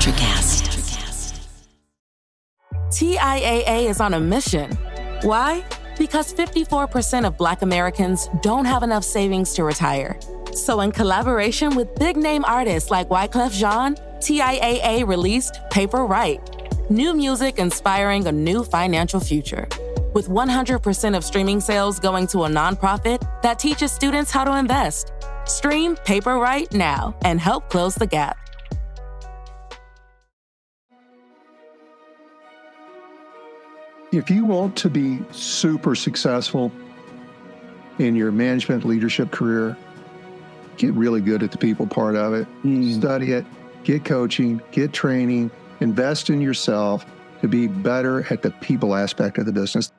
Electricast. TIAA is on a mission. Why? Because 54% of Black Americans don't have enough savings to retire. So in collaboration with big-name artists like Wyclef Jean, TIAA released Paper Right, new music inspiring a new financial future. With 100% of streaming sales going to a nonprofit that teaches students how to invest. Stream Paper Right now and help close the gap. If you want to be super successful in your management leadership career, get really good at the people part of it. Study it, get coaching, get training, invest in yourself to be better at the people aspect of the business.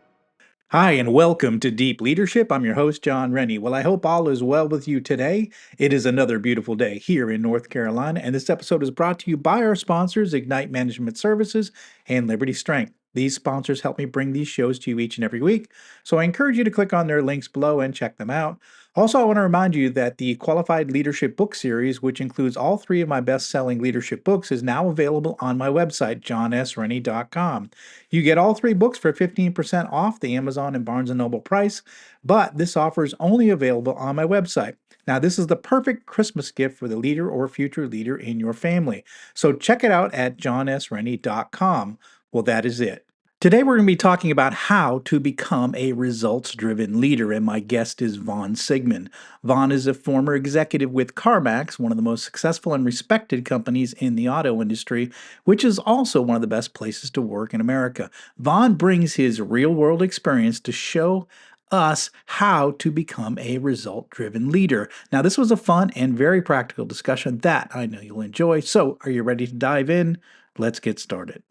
Hi, and welcome to Deep Leadership. I'm your host, John Rennie. Well, I hope all is well with you today. It is another beautiful day here in North Carolina, and this episode is brought to you by our sponsors, Ignite Management Services and Liberty Strength. These sponsors help me bring these shows to you each and every week, so I encourage you to click on their links below and check them out. Also, I want to remind you that the Qualified Leadership Book Series, which includes all three of my best-selling leadership books, is now available on my website, johnsrennie.com. You get all three books for 15% off the Amazon and Barnes & Noble price, but this offer is only available on my website. Now, this is the perfect Christmas gift for the leader or future leader in your family. So check it out at johnsrennie.com. Well, that is it. Today, we're going to be talking about how to become a results-driven leader, and my guest is Vaughn Sigmon. Vaughn is a former executive with CarMax, one of the most successful and respected companies in the auto industry, which is also one of the best places to work in America. Vaughn brings his real-world experience to show us how to become a result-driven leader. Now, this was a fun and very practical discussion that I know you'll enjoy. So, are you ready to dive in? Let's get started.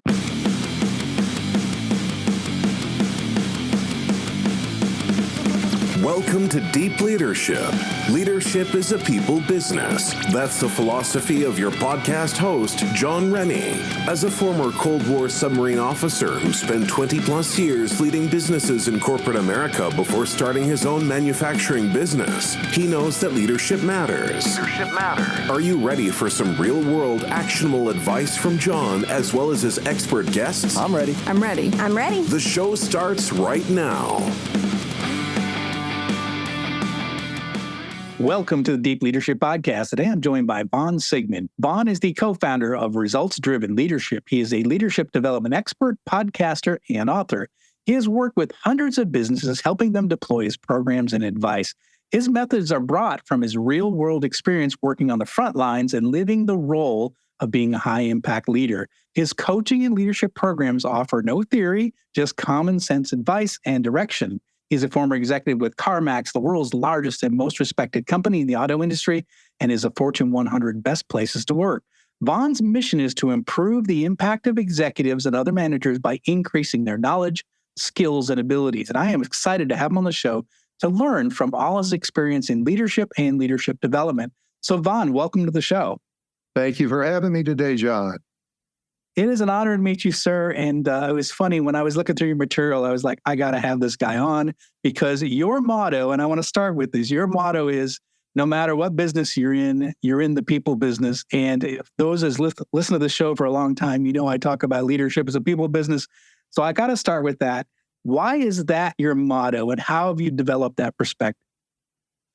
Welcome to Deep Leadership. Leadership is a people business. That's the philosophy of your podcast host, John Rennie. As a former Cold War submarine officer who spent 20 plus years leading businesses in corporate America before starting his own manufacturing business, he knows that leadership matters. Are you ready for some real-world actionable advice from John as well as his expert guests? I'm ready. The show starts right now. Welcome to the Deep Leadership Podcast. Today I'm joined by Vaughn Sigmon. Vaughn is the co-founder of Results-Driven Leadership. He is a leadership development expert, podcaster, and author. He has worked with hundreds of businesses, helping them deploy his programs and advice. His methods are brought from his real-world experience working on the front lines and living the role of being a high-impact leader. His coaching and leadership programs offer no theory, just common sense advice and direction. He's a former executive with CarMax, the world's largest and most respected company in the auto industry, and is a Fortune 100 best places to work. Vaughn's mission is to improve the impact of executives and other managers by increasing their knowledge, skills, and abilities. And I am excited to have him on the show to learn from all his experience in leadership and leadership development. So Vaughn, welcome to the show. Thank you for having me today, John. It is an honor to meet you, sir. And it was funny, when I was looking through your material, I was like, I got to have this guy on, because your motto, and I want to start with this, your motto is, no matter what business you're in the people business. And if those as listen to the show for a long time, you know I talk about leadership as a people business. So I got to start with that. Why is that your motto, and how have you developed that perspective?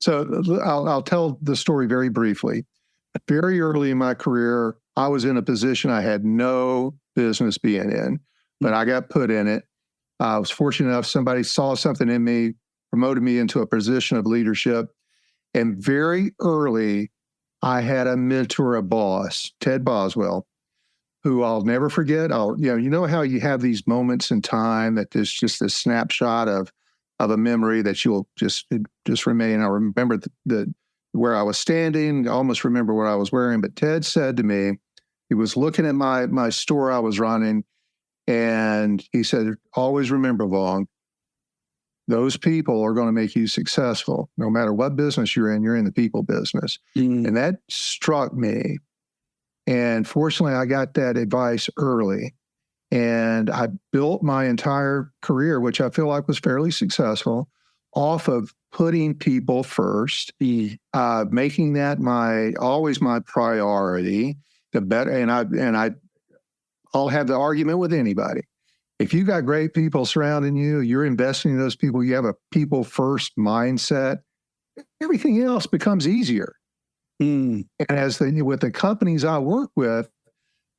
So I'll tell the story very briefly. Very early in my career, I was in a position I had no business being in, but I got put in it. I was fortunate enough, somebody saw something in me, promoted me into a position of leadership. And very early, I had a mentor, a boss, Ted Boswell, who I'll never forget. You know how you have these moments in time that there's just this snapshot of a memory that you'll just remain. I remember where I was standing, I almost remember what I was wearing. But Ted said to me, he was looking at my store I was running, and he said, always remember, Vaughn, those people are going to make you successful. No matter what business you're in the people business. And that struck me. And fortunately, I got that advice early. And I built my entire career, which I feel like was fairly successful, off of putting people first, making that always my priority. The better, and I I'll have the argument with anybody. If you got great people surrounding you, you're investing in those people, you have a people first mindset, everything else becomes easier. And with the companies I work with,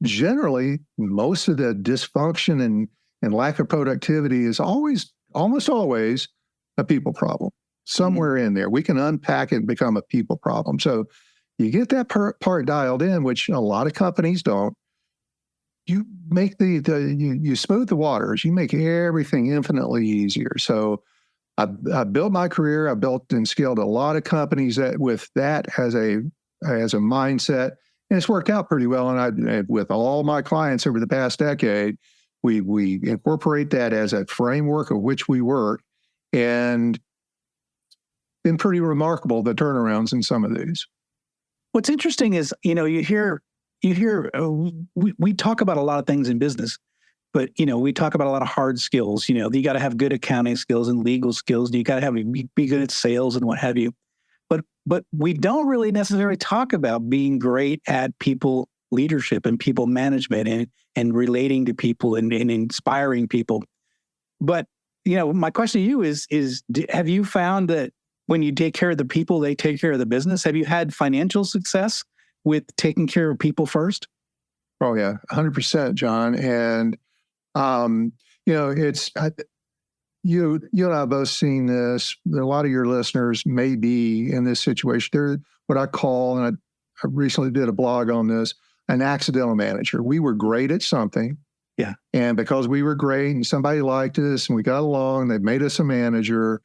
generally, most of the dysfunction and lack of productivity is almost always a people problem. Somewhere in there, we can unpack it and become a people problem. So you get that part dialed in, which a lot of companies don't. You make you smooth the waters. You make everything infinitely easier. So I built my career. I built and scaled a lot of companies with that as a mindset, and it's worked out pretty well. And with all my clients over the past decade, we incorporate that as a framework of which we work, and been pretty remarkable, the turnarounds in some of these. What's interesting is, you hear we talk about a lot of things in business, but we talk about a lot of hard skills. You got to have good accounting skills and legal skills. You got to be good at sales and what have you. But we don't really necessarily talk about being great at people leadership and people management and relating to people and inspiring people. But my question to you is have you found that when you take care of the people, they take care of the business? Have you had financial success with taking care of people first? Oh yeah, 100%, John. And it's you and I have both seen this. A lot of your listeners may be in this situation. They're what I call, and I recently did a blog on this, an accidental manager. We were great at something. Yeah. And because we were great and somebody liked us and we got along, they made us a manager.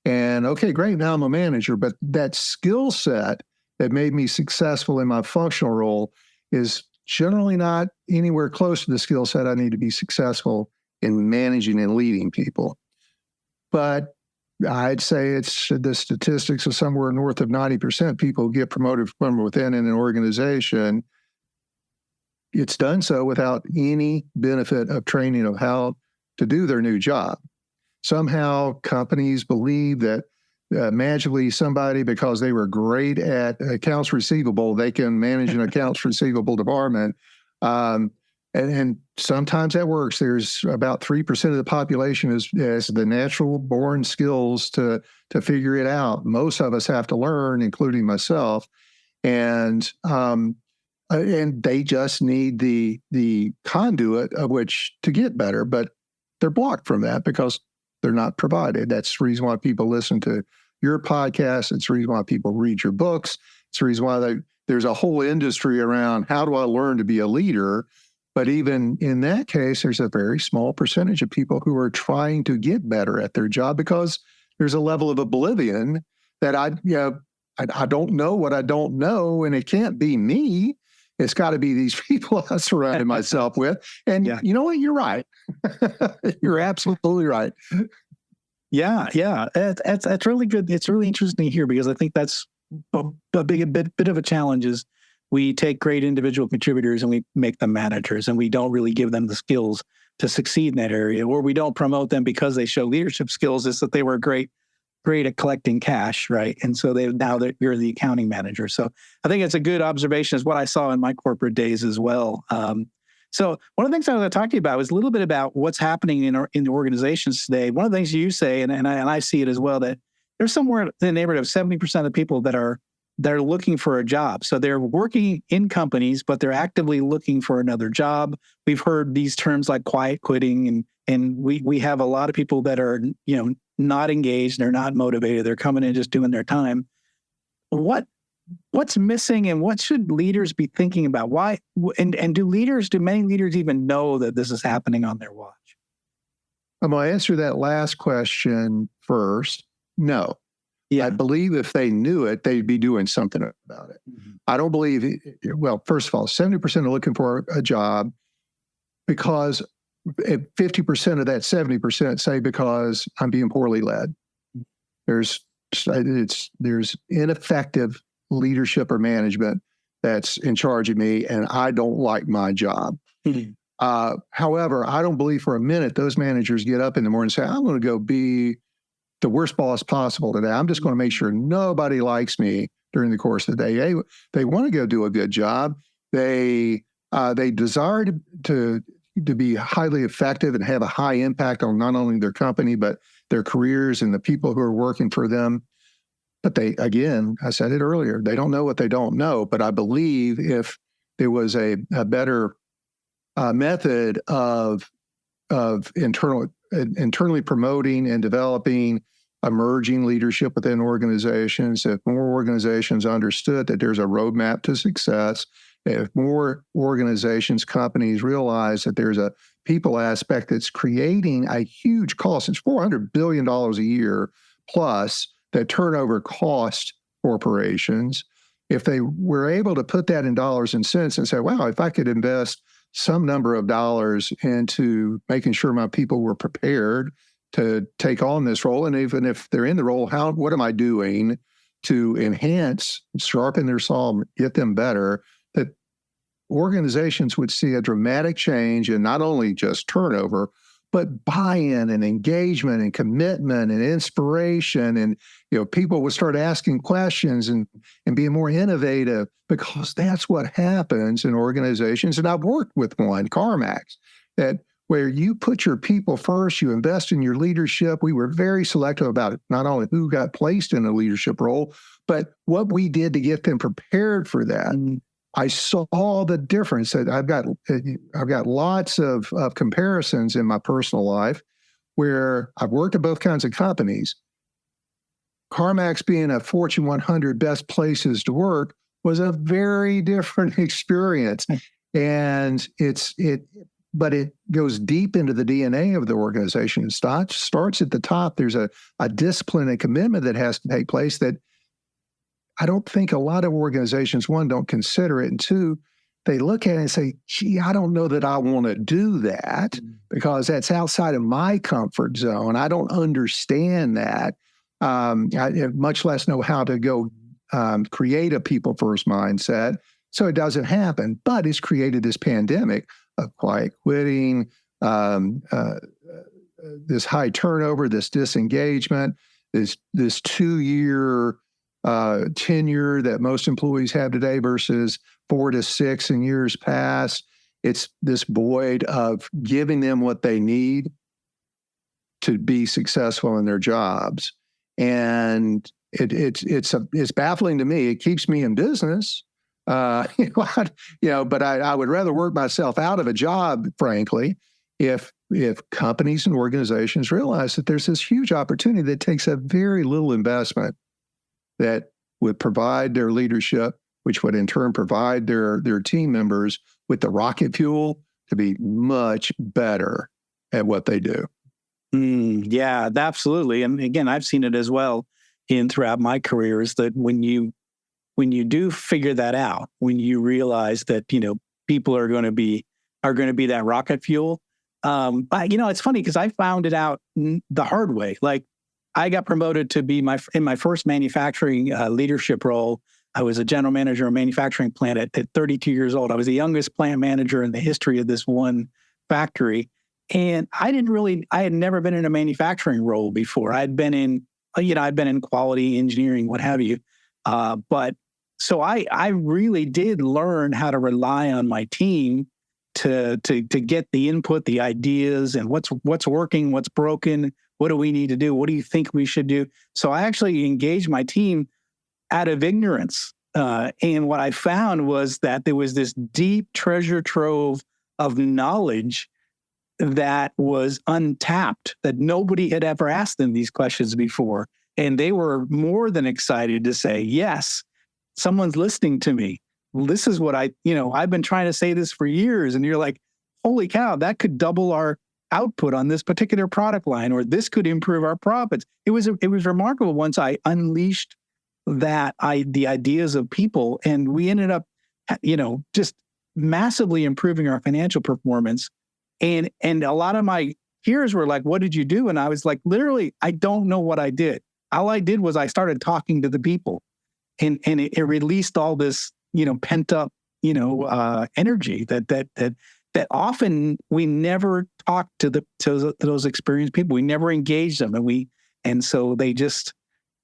And okay, great, now I'm a manager. But that skill set that made me successful in my functional role is generally not anywhere close to the skill set I need to be successful in managing and leading people. But I'd say it's the statistics are somewhere north of 90% people get promoted from within in an organization. It's done so without any benefit of training of how to do their new job. Somehow companies believe that magically somebody, because they were great at accounts receivable, they can manage an accounts receivable department. And sometimes that works. There's about 3% of the population has the natural born skills to figure it out. Most of us have to learn, including myself. And they just need the conduit of which to get better, but they're blocked from that because they're not provided. That's the reason why people listen to your podcast. It's the reason why people read your books. It's the reason why there's a whole industry around how do I learn to be a leader. But even in that case, there's a very small percentage of people who are trying to get better at their job because there's a level of oblivion that I don't know what I don't know, and it can't be me. It's got to be these people I surrounded myself with. And you know what? You're right. You're absolutely right. Yeah. That's really good. It's really interesting to hear because I think that's a bit of a challenge is we take great individual contributors and we make them managers and we don't really give them the skills to succeed in that area, or we don't promote them because they show leadership skills. Is that they were great at collecting cash, right? And so you're the accounting manager. So I think it's a good observation is what I saw in my corporate days as well. So one of the things I want to talk to you about is a little bit about what's happening in the organizations today. One of the things you say, and I see it as well, that there's somewhere in the neighborhood of 70% of people that are looking for a job. So they're working in companies, but they're actively looking for another job. We've heard these terms like quiet quitting, and we have a lot of people that are not engaged, they're not motivated, they're coming in just doing their time. What's missing, and what should leaders be thinking about? Why and do many leaders even know that this is happening on their watch? I'm going to answer that last question first. No. Yeah. I believe if they knew it, they'd be doing something about it. Mm-hmm. I don't believe, first of all, 70% are looking for a job because 50% of that 70% say because I'm being poorly led. There's ineffective leadership or management that's in charge of me, and I don't like my job. Mm-hmm. However, I don't believe for a minute those managers get up in the morning and say, I'm going to go be the worst boss possible today. I'm just going to make sure nobody likes me during the course of the day. They want to go do a good job. They desire to to be highly effective and have a high impact on not only their company, but their careers and the people who are working for them. But they, again, I said it earlier, they don't know what they don't know. But I believe if there was a better method of internally promoting and developing emerging leadership within organizations, if more organizations understood that there's a roadmap to success, if more organizations, companies realize that there's a people aspect that's creating a huge cost, it's $400 billion a year plus that turnover cost corporations. If they were able to put that in dollars and cents and say, wow, if I could invest some number of dollars into making sure my people were prepared to take on this role, and even if they're in the role, what am I doing to enhance, sharpen their saw, get them better, that organizations would see a dramatic change in not only just turnover, but buy-in and engagement and commitment and inspiration. And, people would start asking questions and being more innovative, because that's what happens in organizations. And I've worked with one, CarMax, that where you put your people first, you invest in your leadership. We were very selective about not only who got placed in a leadership role, but what we did to get them prepared for that. And I saw the difference. That I've got lots of comparisons in my personal life where I've worked at both kinds of companies. CarMax being a Fortune 100 best places to work was a very different experience. And but it goes deep into the DNA of the organization. It starts at the top. There's a discipline and commitment that has to take place that I don't think a lot of organizations, one, don't consider it, and two, they look at it and say, gee, I don't know that I want to do that because that's outside of my comfort zone. I don't understand that. I much less know how to go create a people-first mindset. So it doesn't happen. But it's created this pandemic of quiet quitting, this high turnover, this disengagement, this 2-year tenure that most employees have today versus 4 to 6 in years past. It's this void of giving them what they need to be successful in their jobs. And it's baffling to me. It keeps me in business. But I would rather work myself out of a job, frankly, if companies and organizations realize that there's this huge opportunity that takes a very little investment that would provide their leadership, which would in turn provide their team members with the rocket fuel to be much better at what they do. Yeah, absolutely. And again, I've seen it as well throughout my career, is that when you do figure that out, when you realize that, people are going to be that rocket fuel. But, it's funny because I found it out the hard way. Like, I got promoted to be in my first manufacturing leadership role. I was a general manager of a manufacturing plant at 32 years old. I was the youngest plant manager in the history of this one factory. And I had never been in a manufacturing role before. I'd been in quality engineering, what have you. But so I really did learn how to rely on my team to get the input, the ideas, and what's working, what's broken, what do we need to do, what do you think we should do. So I actually engaged my team out of ignorance. And what I found was that there was this deep treasure trove of knowledge that was untapped, that nobody had ever asked them these questions before. And they were more than excited to say, yes, someone's listening to me. This is what I've been trying to say this for years. And you're like, holy cow, that could double our output on this particular product line, or this could improve our profits. It was remarkable once I unleashed the ideas of people, and we ended up, just massively improving our financial performance. And a lot of my peers were like, what did you do? And I was like, literally, I don't know what I did. All I did was I started talking to the people, and it released all this, pent up, energy that often we never talk to those experienced people. We never engage them, and so they just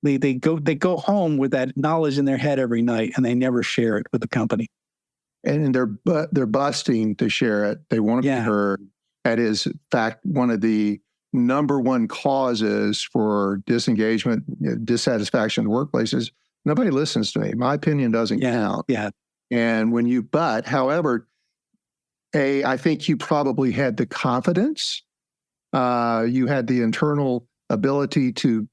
they go home with that knowledge in their head every night, and they never share it with the company. and they're busting to share it. They want to be heard. That is, in fact, one of the number one causes for disengagement, dissatisfaction in the workplace is nobody listens to me. My opinion doesn't count. Yeah. And however, I think you probably had the confidence. You had the internal ability to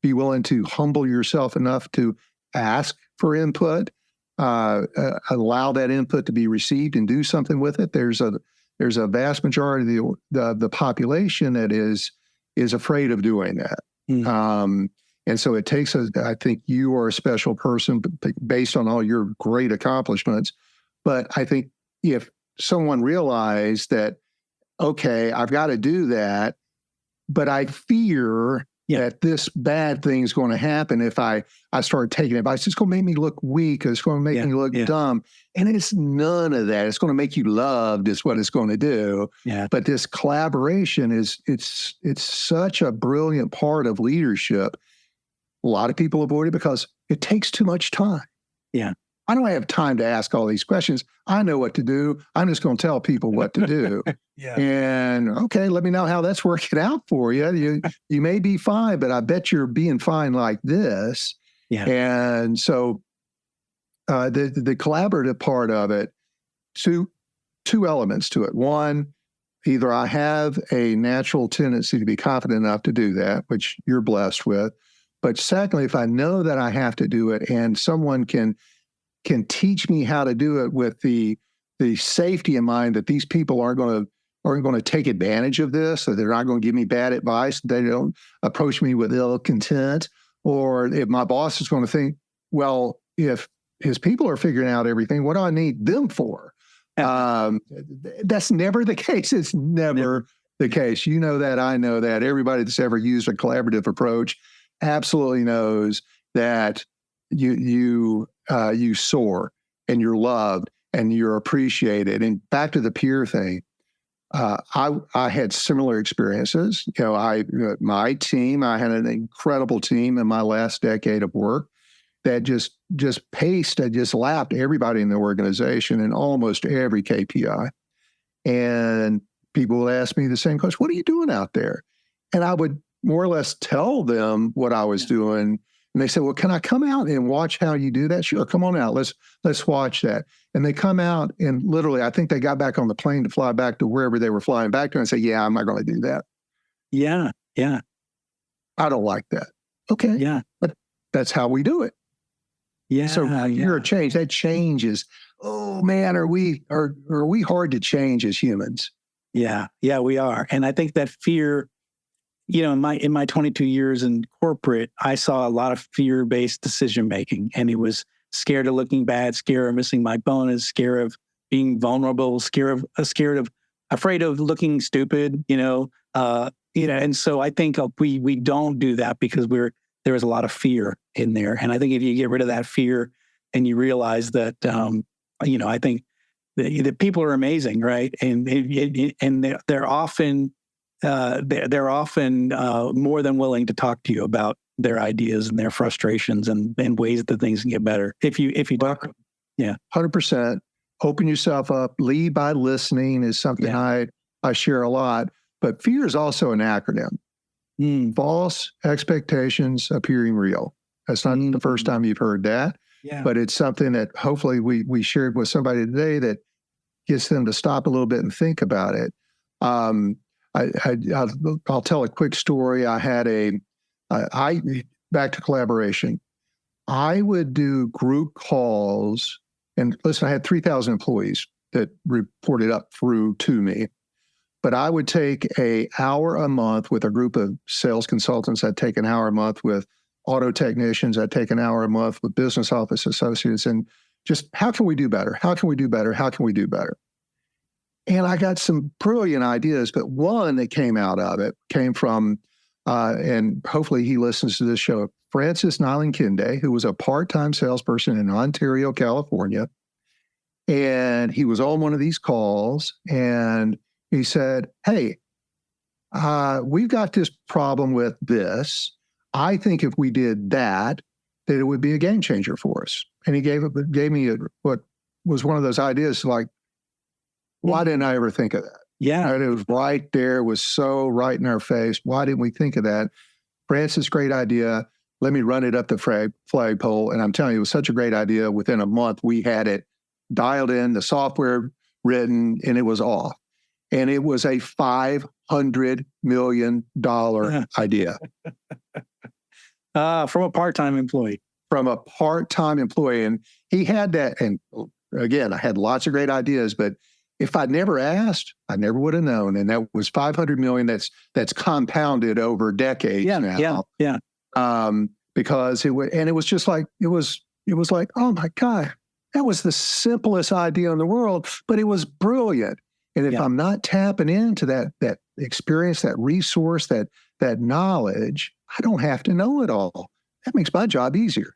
be willing to humble yourself enough to ask for input, allow that input to be received and do something with it. There's a vast majority of the population that is afraid of doing that. And so it takes I think you are a special person based on all your great accomplishments. But I think if someone realized that, okay, I've got to do that, but I fear that this bad thing is going to happen if I start taking advice. It's going to make me look weak. It's going to make me look dumb. And it's none of that. It's going to make you loved is what it's going to do. Yeah. But this collaboration it's such a brilliant part of leadership. A lot of people avoid it because it takes too much time. Yeah. I don't have time to ask all these questions. I know what to do. I'm just going to tell people what to do. And okay, let me know how that's working out for you. You may be fine, but I bet you're being fine like this. Yeah. And so the collaborative part of it, two elements to it. One, either I have a natural tendency to be confident enough to do that, which you're blessed with. But secondly, if I know that I have to do it and someone can teach me how to do it with the safety in mind that these people aren't going to take advantage of this, or they're not going to give me bad advice, they don't approach me with ill content, or if my boss is going to think, well, if his people are figuring out everything, what do I need them for? That's never the case. It's never the case. You know that, I know that. Everybody that's ever used a collaborative approach absolutely knows that you soar and you're loved and you're appreciated. And back to the peer thing, I had similar experiences. My team, I had an incredible team in my last decade of work that just paced, I just lapped everybody in the organization in almost every KPI. And people would ask me the same question, what are you doing out there? And I would more or less tell them what I was doing. And they said, well, can I come out and watch how you do that? Sure, come on out. Let's watch that. And they come out and literally, I think they got back on the plane to fly back to wherever they were flying back to and say, yeah, I'm not going to do that. Yeah. I don't like that. Okay. Yeah. But that's how we do it. Yeah. So you're a change. That changes. Oh man, are we hard to change as humans? Yeah, we are. And I think that fear, in my 22 years in corporate, I saw a lot of fear-based decision making, and it was scared of looking bad, scared of missing my bonus, scared of being vulnerable, afraid of looking stupid. And so I think we don't do that because there is a lot of fear in there. And I think if you get rid of that fear and you realize that, I think the people are amazing, right? And they're often more than willing to talk to you about their ideas and their frustrations and ways that things can get better. If you talk, 100%. Open yourself up. Lead by listening is something I share a lot. But fear is also an acronym. False expectations appearing real. That's not the first time you've heard that. Yeah. But it's something that hopefully we shared with somebody today that gets them to stop a little bit and think about it. I'll tell a quick story. I had back to collaboration. I would do group calls, and listen, I had 3,000 employees that reported up through to me. But I would take an hour a month with a group of sales consultants. I'd take an hour a month with auto technicians. I'd take an hour a month with business office associates, and just how can we do better? How can we do better? How can we do better? And I got some brilliant ideas, but one that came out of it came from, and hopefully he listens to this show, Francis Nyland-Kinde, who was a part-time salesperson in Ontario, California. And he was on one of these calls, and he said, hey, we've got this problem with this. I think if we did that it would be a game changer for us. And he gave me what was one of those ideas like, why didn't I ever think of that? Yeah. Right? It was right there. It was so right in our face. Why didn't we think of that? Francis, great idea. Let me run it up the flagpole. And I'm telling you, it was such a great idea. Within a month, we had it dialed in, the software written, and it was off. And it was a $500 million idea. From a part-time employee. From a part-time employee. And he had that. And again, I had lots of great ideas, but if I'd never asked, I never would have known. And that was $500 million that's compounded over decades now. Yeah. Because it was just like, it was like, oh my God, that was the simplest idea in the world, but it was brilliant. And if I'm not tapping into that experience, that resource, that knowledge, I don't have to know it all. That makes my job easier.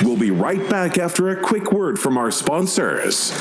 We'll be right back after a quick word from our sponsors.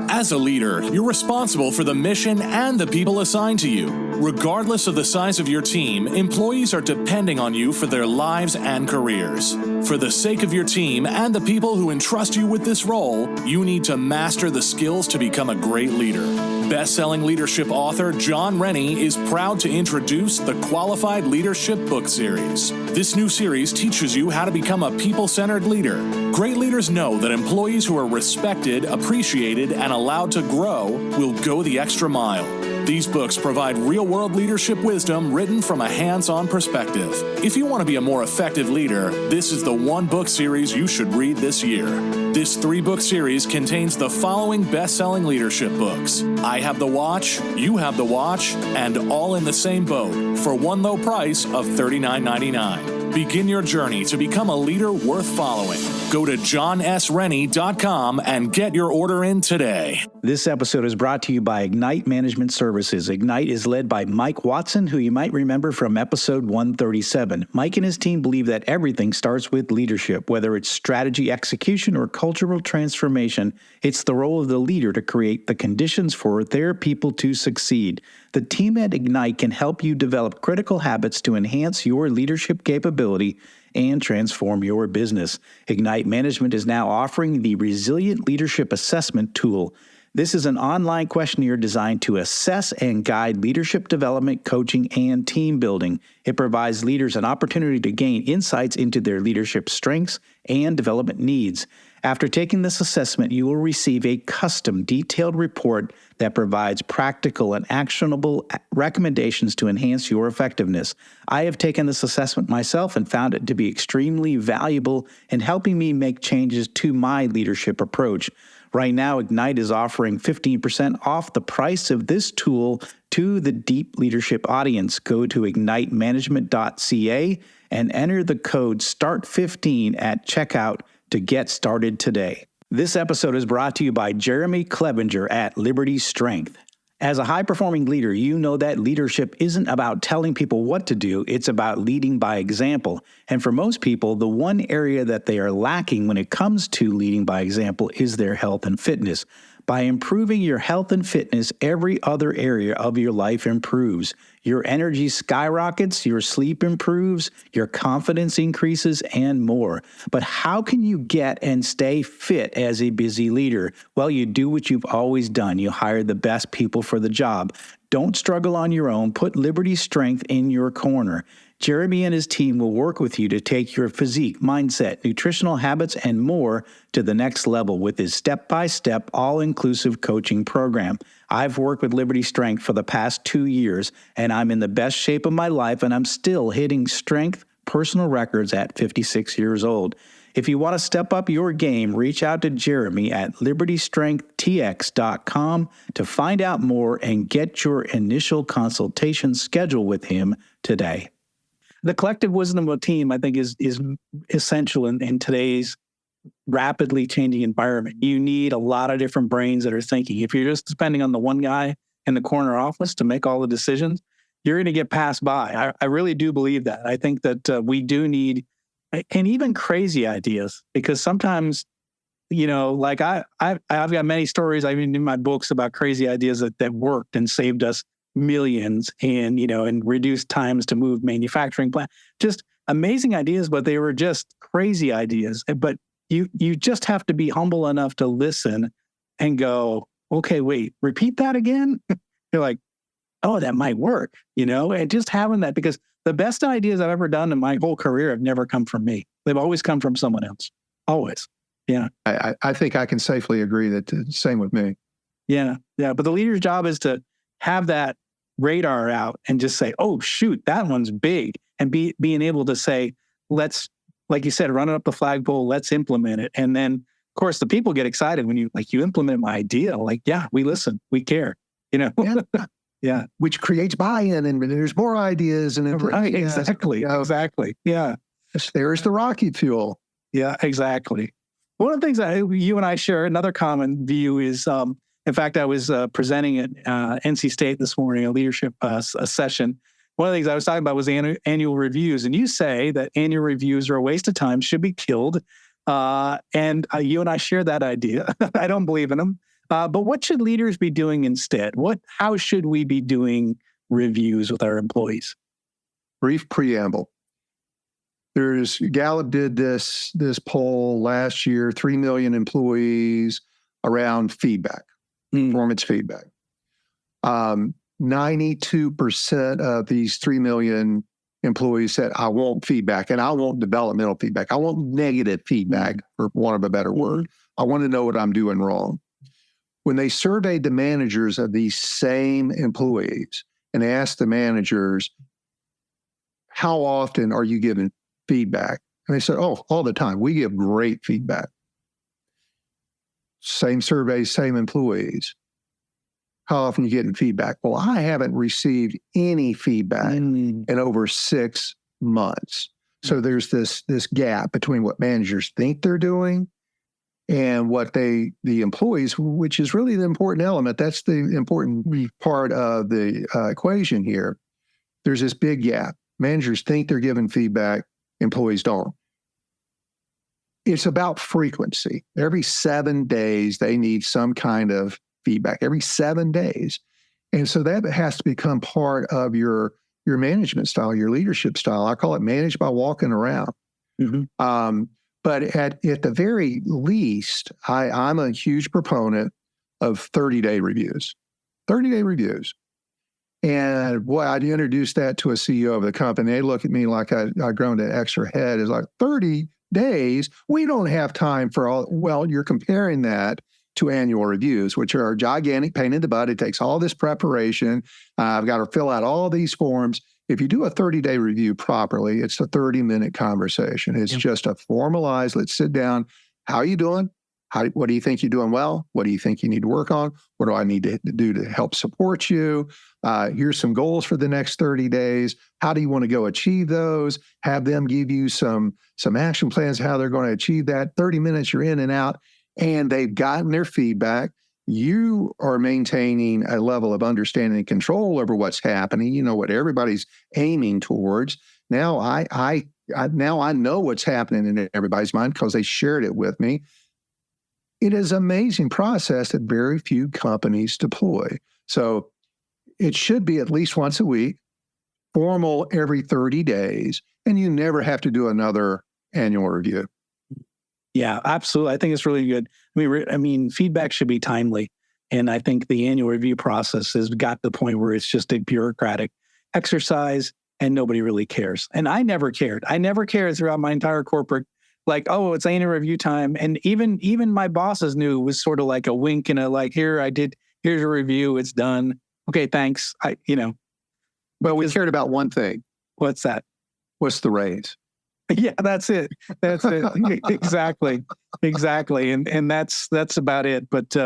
As a leader, you're responsible for the mission and the people assigned to you. Regardless of the size of your team, employees are depending on you for their lives and careers. For the sake of your team and the people who entrust you with this role, you need to master the skills to become a great leader. Best-selling leadership author John Rennie is proud to introduce the Qualified Leadership Book Series. This new series teaches you how to become a people-centered leader. Great leaders know that employees who are respected, appreciated, and allowed to grow will go the extra mile. These books provide real-world leadership wisdom written from a hands-on perspective. If you want to be a more effective leader, this is the one book series you should read this year. This 3-book series contains the following best-selling leadership books: I Have the Watch, You Have the Watch, and All in the Same Boat for one low price of $39.99. Begin your journey to become a leader worth following. Go to johnsrennie.com and get your order in today. This episode is brought to you by Ignite Management Services. Ignite is led by Mike Watson, who you might remember from episode 137. Mike and his team believe that everything starts with leadership, whether it's strategy execution or cultural transformation. It's the role of the leader to create the conditions for their people to succeed. The team at Ignite can help you develop critical habits to enhance your leadership capability and transform your business. Ignite Management is now offering the Resilient Leadership Assessment Tool. This is an online questionnaire designed to assess and guide leadership development, coaching, and team building. It provides leaders an opportunity to gain insights into their leadership strengths and development needs. After taking this assessment, you will receive a custom, detailed report that provides practical and actionable recommendations to enhance your effectiveness. I have taken this assessment myself and found it to be extremely valuable in helping me make changes to my leadership approach. Right now, Ignite is offering 15% off the price of this tool to the deep leadership audience. Go to ignitemanagement.ca and enter the code START15 at checkout to get started today. This episode is brought to you by Jeremy Clevenger at Liberty Strength. As a high-performing leader, you know that leadership isn't about telling people what to do, it's about leading by example. And for most people, the one area that they are lacking when it comes to leading by example is their health and fitness. By improving your health and fitness, every other area of your life improves. Your energy skyrockets, your sleep improves, your confidence increases, and more. But how can you get and stay fit as a busy leader? Well, you do what you've always done. You hire the best people for the job. Don't struggle on your own. Put Liberty Strength in your corner. Jeremy and his team will work with you to take your physique, mindset, nutritional habits, and more to the next level with his step-by-step, all-inclusive coaching program. I've worked with Liberty Strength for the past 2 years, and I'm in the best shape of my life, and I'm still hitting strength personal records at 56 years old. If you want to step up your game, reach out to Jeremy at libertystrengthtx.com to find out more and get your initial consultation scheduled with him today. The collective wisdom of a team, I think, is essential in today's rapidly changing environment. You need a lot of different brains that are thinking. If you're just depending on the one guy in the corner office to make all the decisions, you're going to get passed by. I really do believe that. I think that we do need, and even crazy ideas, because sometimes, you know, like I've got many stories, I mean, in my books about crazy ideas that worked and saved us millions and, you know, and reduced times to move manufacturing plant. Just amazing ideas, but they were just crazy ideas. But you just have to be humble enough to listen and go, okay, wait, repeat that again. You're like, oh, that might work, and just having that, because the best ideas I've ever done in my whole career have never come from me. They've always come from someone else. Always. Yeah. I think I can safely agree that the same with me. Yeah. Yeah. But the leader's job is to have that radar out and just say, oh, shoot, that one's big. And being able to say, let's, like you said, run it up the flagpole, let's implement it. And then, of course, the people get excited when you implement my idea. Like, yeah, we listen, we care, Yeah. Yeah. Which creates buy-in, and there's more ideas. And Right. Exactly. Exactly. Yeah. There's the rocket fuel. Yeah, exactly. One of the things that you and I share, another common view is, in fact, I was presenting at NC State this morning, a leadership a session. One of the things I was talking about was annual reviews. And you say that annual reviews are a waste of time, should be killed. And you and I share that idea. I don't believe in them. But what should leaders be doing instead? How should we be doing reviews with our employees? Brief preamble. Gallup did this poll last year, 3 million employees around feedback, performance feedback. 92% of these 3 million employees said, I want feedback, and I want developmental feedback. I want negative feedback, for want of a better word. I want to know what I'm doing wrong. When they surveyed the managers of these same employees and asked the managers, how often are you giving feedback? And they said, oh, all the time. We give great feedback. Same surveys, same employees. How often are you getting feedback? Well, I haven't received any feedback in over 6 months. So there's this gap between what managers think they're doing and what the employees, which is really the important element. That's the important part of the equation here. There's this big gap. Managers think they're giving feedback, employees don't. It's about frequency. Every 7 days, they need some kind of feedback, every 7 days. And so that has to become part of your management style, your leadership style. I call it manage by walking around. But at the very least, I'm a huge proponent of 30-day reviews. 30-day reviews. And boy, I'd introduce that to a CEO of the company. They look at me like I'd grown an extra head. It's like, 30 days? We don't have time for all. Well, you're comparing that to annual reviews, which are a gigantic pain in the butt. It takes all this preparation. I've got to fill out all these forms. If you do a 30-day review properly, it's a 30-minute conversation. It's just a formalized, let's sit down. How are you doing? What do you think you're doing well? What do you think you need to work on? What do I need to do to help support you? Here's some goals for the next 30 days. How do you want to go achieve those? Have them give you some action plans, how they're going to achieve that. 30 minutes, you're in and out, and they've gotten their feedback. You are maintaining a level of understanding and control over what's happening. You know what everybody's aiming towards. Now I know what's happening in everybody's mind because they shared it with me. It is an amazing process that very few companies deploy. So it should be at least once a week, formal every 30 days, and you never have to do another annual review. Yeah, absolutely. I think it's really good. I mean, feedback should be timely. And I think the annual review process has got to the point where it's just a bureaucratic exercise and nobody really cares. And I never cared. I never cared throughout my entire corporate, like, oh, it's annual review time. And even my bosses knew it was sort of like a wink and a like, here's a review, it's done. Okay, thanks. But we cared about one thing. What's that? What's the raise? Yeah, that's it. Exactly. And that's about it. But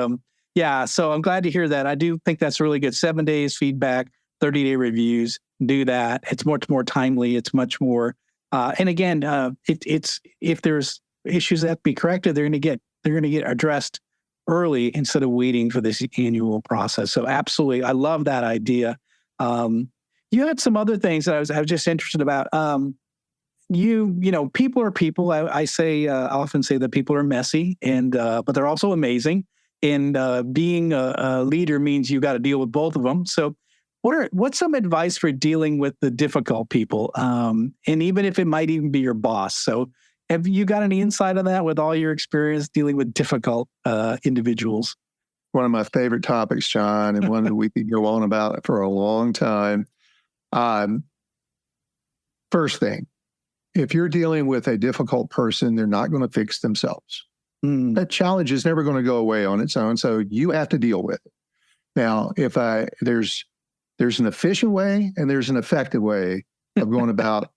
yeah, so I'm glad to hear that. I do think that's really good. 7 days feedback, 30-day reviews, do that. It's much more timely. It's much more, and again, it's if there's issues that have to be corrected, they're going to get addressed early instead of waiting for this annual process. So absolutely, I love that idea. You had some other things that I was just interested about. People are people. I often say that people are messy, but they're also amazing. And being a leader means you got to deal with both of them. So, what's some advice for dealing with the difficult people? And even if it might even be your boss. So, have you got any insight on that with all your experience dealing with difficult individuals? one of my favorite topics, John, and one that we could go on about for a long time. First thing, if you're dealing with a difficult person, they're not going to fix themselves. That challenge is never going to go away on its own, so you have to deal with it. Now, there's an efficient way and there's an effective way of going about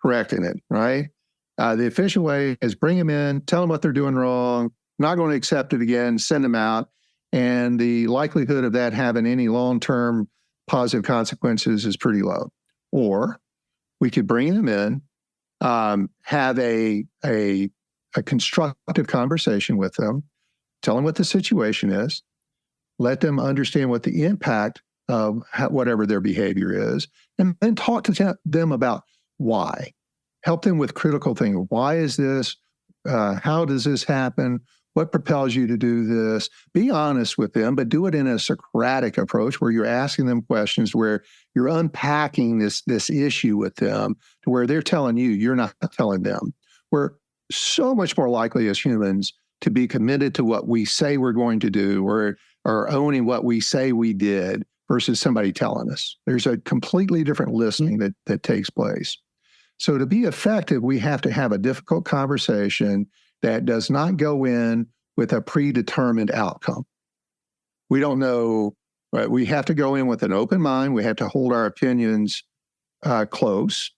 correcting it, right? The efficient way is bring them in, tell them what they're doing wrong, not going to accept it again, send them out, and the likelihood of that having any long-term positive consequences is pretty low. Or we could bring them in, have a constructive conversation with them, tell them what the situation is, let them understand what the impact of whatever their behavior is, and then talk to them about why. Help them with critical things. Why is this? How does this happen? What propels you to do this? Be honest with them, but do it in a Socratic approach where you're asking them questions, where you're unpacking this issue with them to where they're telling you, you're not telling them. We're so much more likely as humans to be committed to what we say we're going to do or owning what we say we did versus somebody telling us. There's a completely different listening that takes place. So to be effective, we have to have a difficult conversation that does not go in with a predetermined outcome. We don't know, right? We have to go in with an open mind. We have to hold our opinions close.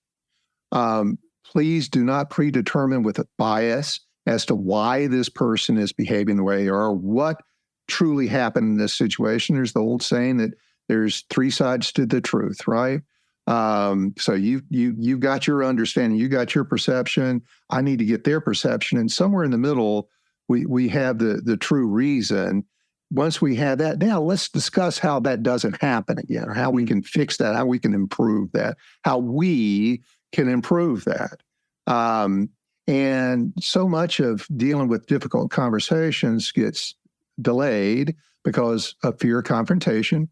Please do not predetermine with a bias as to why this person is behaving the way or what truly happened in this situation. There's the old saying that there's three sides to the truth, right? So you got your understanding, you got your perception. I need to get their perception, and somewhere in the middle, we have the true reason. Once we have that, now let's discuss how that doesn't happen again, or how we can fix that, how we can improve that, how we can improve that. And so much of dealing with difficult conversations gets delayed because of fear of confrontation.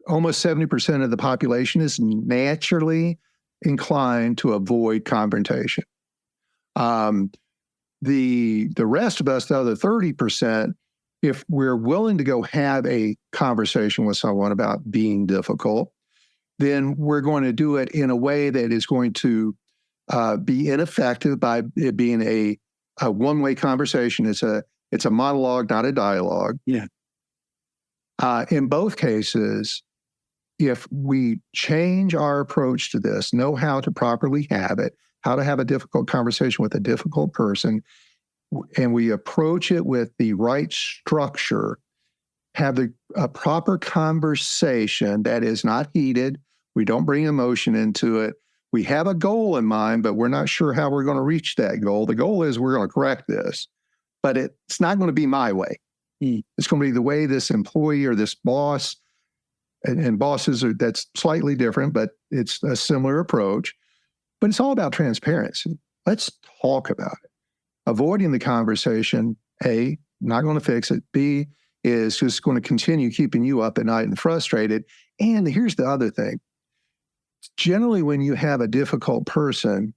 Almost 70% of the population is naturally inclined to avoid confrontation. The rest of us, the other 30%, if we're willing to go have a conversation with someone about being difficult, then we're going to do it in a way that is going to be ineffective by it being a one-way conversation. It's a monologue, not a dialogue. Yeah. In both cases, if we change our approach to this, know how to properly have it, how to have a difficult conversation with a difficult person, and we approach it with the right structure, have a proper conversation that is not heated. We don't bring emotion into it. We have a goal in mind, but we're not sure how we're going to reach that goal. The goal is we're going to correct this, but it's not going to be my way. It's going to be the way this employee or this boss, and bosses that's slightly different, but it's a similar approach. But it's all about transparency. Let's talk about it. Avoiding the conversation, A, not going to fix it. B, is just going to continue keeping you up at night and frustrated. And here's the other thing. Generally, when you have a difficult person,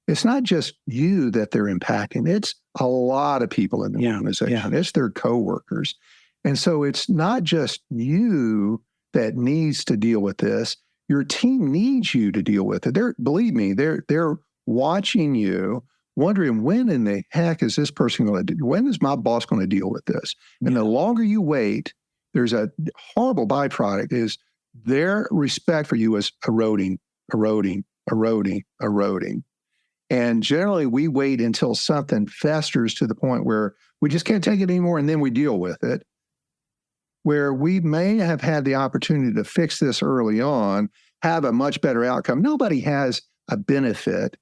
it's not just you that they're impacting. It's a lot of people in the organization. It's their coworkers. And so it's not just you that needs to deal with this. Your team needs you to deal with it. Believe me, they're watching you, wondering when in the heck is this person going to do? When is my boss going to deal with this? And the longer you wait, there's a horrible byproduct is their respect for you is eroding. And generally, we wait until something festers to the point where we just can't take it anymore, and then we deal with it. Where we may have had the opportunity to fix this early on, have a much better outcome. Nobody has a benefit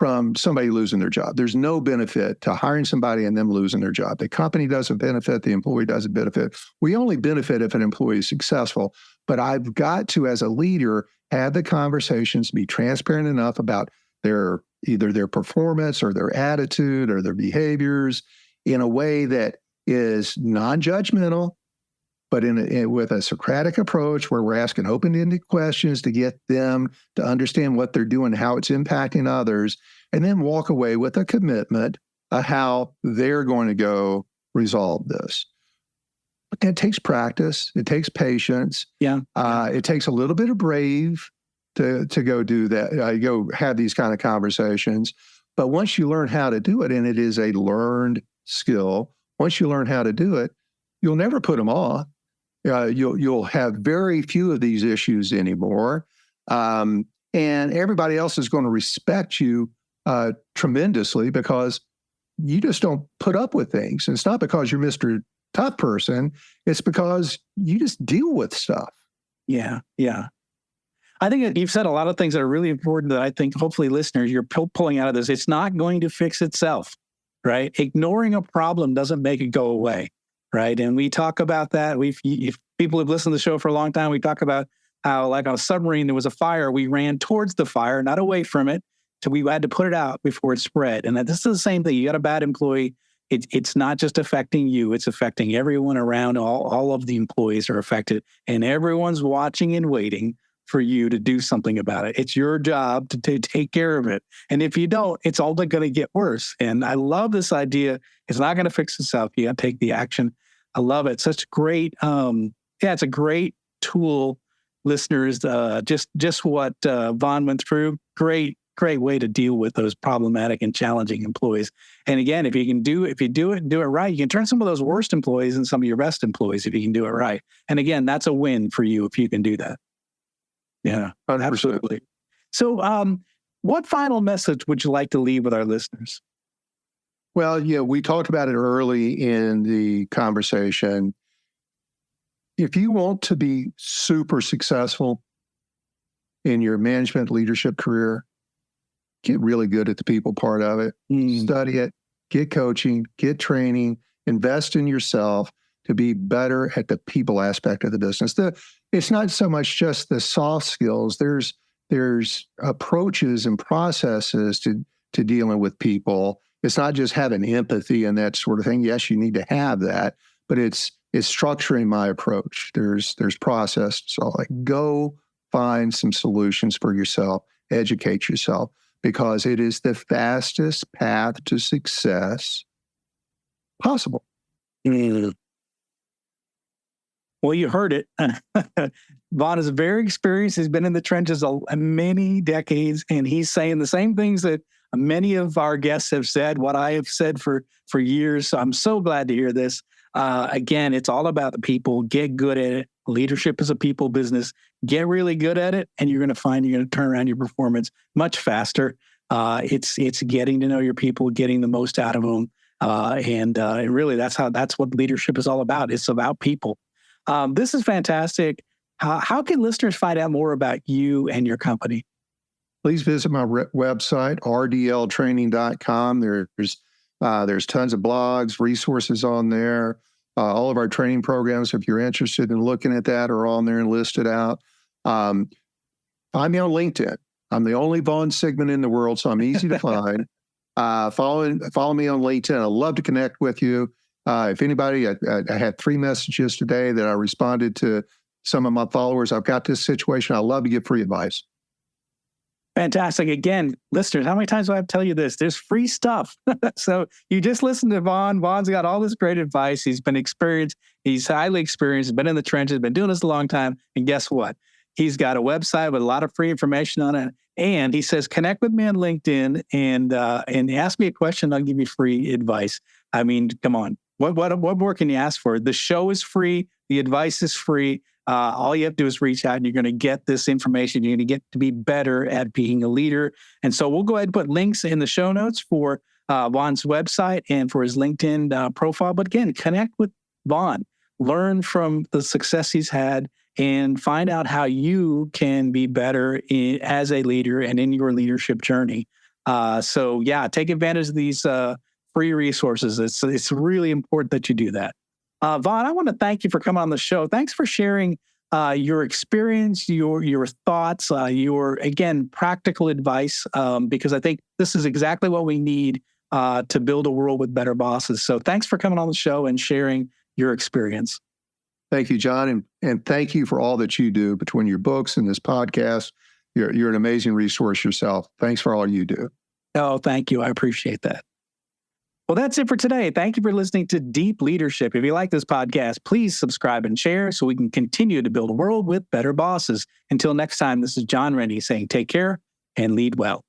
from somebody losing their job. There's no benefit to hiring somebody and them losing their job. The company doesn't benefit, the employee doesn't benefit. We only benefit if an employee is successful. But I've got to, as a leader, have the conversations, be transparent enough about either their performance or their attitude or their behaviors in a way that is non-judgmental, but with a Socratic approach where we're asking open-ended questions to get them to understand what they're doing, how it's impacting others, and then walk away with a commitment of how they're going to go resolve this. But that takes practice. It takes patience. Yeah. It takes a little bit of brave to go do that. Go have these kind of conversations. But once you learn how to do it, and it is a learned skill, once you learn how to do it, you'll never put them off. You'll have very few of these issues anymore. And everybody else is going to respect you tremendously because you just don't put up with things. And it's not because you're Mr. Tough Person. It's because you just deal with stuff. Yeah. Yeah. I think that you've said a lot of things that are really important that I think hopefully listeners, you're pulling out of this. It's not going to fix itself, right? Ignoring a problem doesn't make it go away, right? And we talk about that. If people have listened to the show for a long time, we talk about how, like on a submarine, there was a fire. We ran towards the fire, not away from it. So we had to put it out before it spread. And this is the same thing. You got a bad employee. It's not just affecting you. It's affecting everyone around. All of the employees are affected. And everyone's watching and waiting for you to do something about it. It's your job to take care of it. And if you don't, it's only going to get worse. And I love this idea. It's not going to fix itself. You got to take the action. I love it. Such great, it's a great tool, listeners. Just what Vaughn went through. Great way to deal with those problematic and challenging employees. And again, if you do it right, you can turn some of those worst employees into some of your best employees if you can do it right. And again, that's a win for you if you can do that. Yeah, 100%. Absolutely. So what final message would you like to leave with our listeners? Well, we talked about it early in the conversation. If you want to be super successful in your management leadership career, get really good at the people part of it. Study it, get coaching, get training, invest in yourself to be better at the people aspect of the business. It's not so much just the soft skills. There's approaches and processes to dealing with people. It's not just having empathy and that sort of thing. Yes, you need to have that, but it's structuring my approach. There's process. So go find some solutions for yourself, educate yourself, because it is the fastest path to success possible. Well, you heard it. Vaughn is very experienced. He's been in the trenches many decades, and he's saying the same things that many of our guests have said, what I have said for years. So I'm so glad to hear this. Again, it's all about the people. Get good at it. Leadership is a people business. Get really good at it, and you're going to find you're going to turn around your performance much faster. It's getting to know your people, getting the most out of them, and really that's what leadership is all about. It's about people. This is fantastic. How can listeners find out more about you and your company? Please visit my website, rdltraining.com. There's tons of blogs, resources on there. All of our training programs, if you're interested in looking at that, are on there and listed out. Find me on LinkedIn. I'm the only Vaughn Sigmon in the world, so I'm easy to find. Follow me on LinkedIn. I'd love to connect with you. If anybody, I had 3 messages today that I responded to some of my followers. I've got this situation. I'd love to give free advice. Fantastic. Again, listeners, how many times do I have to tell you this? There's free stuff. So you just listen to Vaughn. Vaughn's got all this great advice. He's been experienced. He's highly experienced, been in the trenches, been doing this a long time. And guess what? He's got a website with a lot of free information on it. And he says, connect with me on LinkedIn and ask me a question. I'll give you free advice. I mean, come on. What more can you ask for? The show is free. The advice is free. All you have to do is reach out and you're going to get this information. You're going to get to be better at being a leader. And so we'll go ahead and put links in the show notes for Vaughn's website and for his LinkedIn profile. But again, connect with Vaughn, learn from the success he's had, and find out how you can be better as a leader and in your leadership journey. So take advantage of these free resources. It's really important that you do that. Vaughn, I want to thank you for coming on the show. Thanks for sharing your experience, your thoughts, your, again, practical advice, because I think this is exactly what we need to build a world with better bosses. So thanks for coming on the show and sharing your experience. Thank you, John. And thank you for all that you do between your books and this podcast. You're an amazing resource yourself. Thanks for all you do. Oh, thank you. I appreciate that. Well, that's it for today. Thank you for listening to Deep Leadership. If you like this podcast, please subscribe and share so we can continue to build a world with better bosses. Until next time, this is John Rennie saying take care and lead well.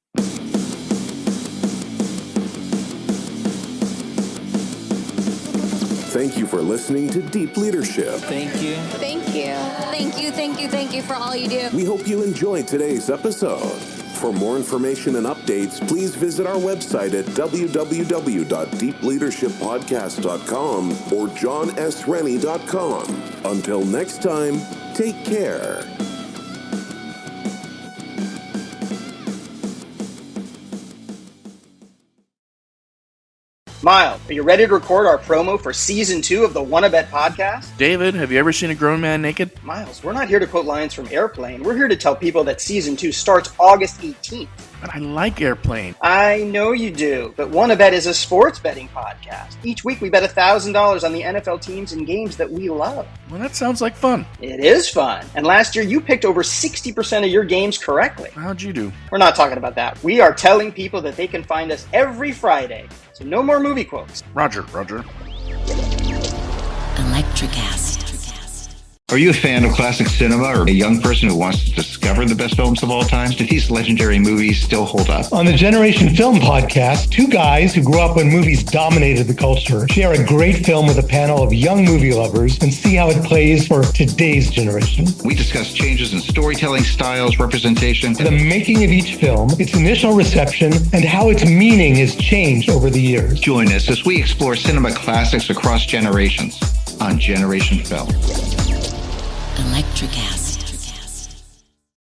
Thank you for listening to Deep Leadership. Thank you. Thank you. Thank you, thank you, thank you for all you do. We hope you enjoyed today's episode. For more information and updates, please visit our website at www.deepleadershippodcast.com or johnsrennie.com. Until next time, take care. Miles, are you ready to record our promo for Season 2 of the Wanna Bet podcast? David, have you ever seen a grown man naked? Miles, we're not here to quote lines from Airplane. We're here to tell people that Season 2 starts August 18th. But I like Airplane. I know you do, but Wanna Bet is a sports betting podcast. Each week we bet $1,000 on the NFL teams and games that we love. Well, that sounds like fun. It is fun. And last year you picked over 60% of your games correctly. How'd you do? We're not talking about that. We are telling people that they can find us every Friday. So no more movie quotes. Roger. Electricast. Are you a fan of classic cinema or a young person who wants to discover the best films of all time? Do these legendary movies still hold up? On the Generation Film podcast, two guys who grew up when movies dominated the culture share a great film with a panel of young movie lovers and see how it plays for today's generation. We discuss changes in storytelling styles, representation, The making of each film, its initial reception, and how its meaning has changed over the years. Join us as we explore cinema classics across generations on Generation Film. Electricast.